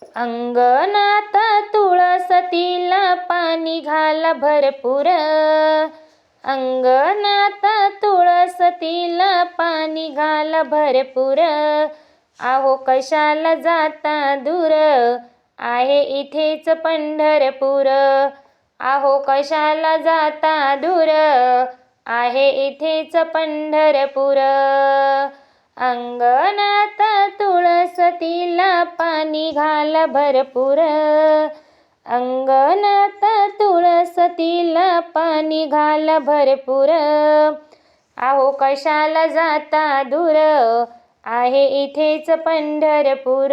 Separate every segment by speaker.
Speaker 1: अंगणात तुळसतीला पाणी घाला भरपूर. अंगणात तुळसतीला पाणी घाला भरपूर. आहो कशाला जाता दूर, आहे इथेच पंढरपूर. आहो कशाला जाता दूर, आहे इथेच पंढरपूर. अंगणात तुळसतीला पाणी घाला भरपूर. अंगणात तुळसतीला पाणी घाला भरपूर. आहो कशाला जाता दूर, आहे इथेच पंढरपूर.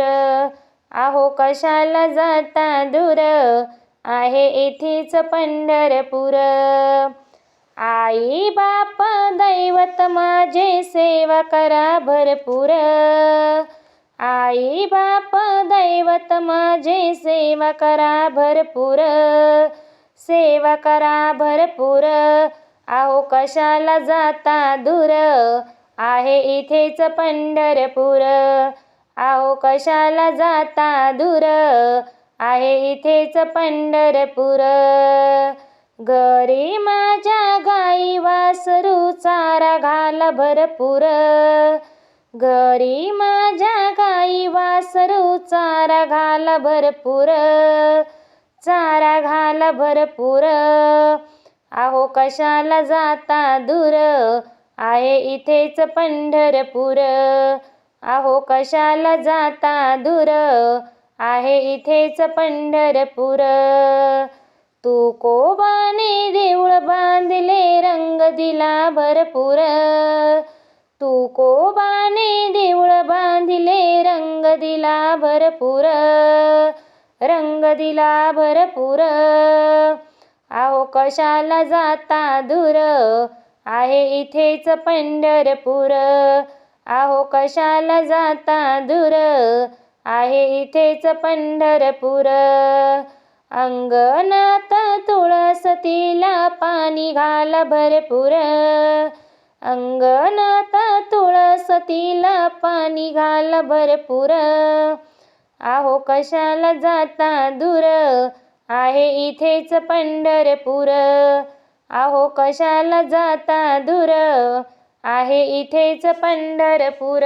Speaker 1: आहो कशाला जाता दूर, आहे इथेच पंढरपूर. आई बाप दैवत माझे सेवा करा भरपूर. आई बाप दैवत माझे सेवा करा भरपूर. सेवा करा भरपूर. आहो कशाला जाता दूर, आहे इथेच पंढरपूर. आहो कशाला जाता दूर, आहे इथेच पंढरपूर. घरी माझ्या गाई वासरू चारा घाला भरपूर. घरी माझ्या गाई वासरू चारा घाला भरपूर. चारा घाला भरपूर. आहो कशाला जाता दूर, आहे इथेच पंढरपूर. आहो कशाला जाता दूर, आहे इथेच पंढरपूर. तुकोबाने देऊळ बांधले रंग दिला भरपूर. तुकोबाने देऊळ बांधले रंग दिला भरपूर. रंग दिला भरपूर. आहो कशाला जाता दूर, आहे इथेच पंढरपूर. आहो कशाला जाता दूर, आहे इथेच पंढरपूर. अंगणात तुळसतीला पाणी घाला भरपूर. अंगणात तुळसतीला पाणी घाला भरपूर. आहो कशाला जाता दूर, आहे इथेच पंढरपूर. आहो कशाला जाता दूर, आहे इथेच पंढरपूर.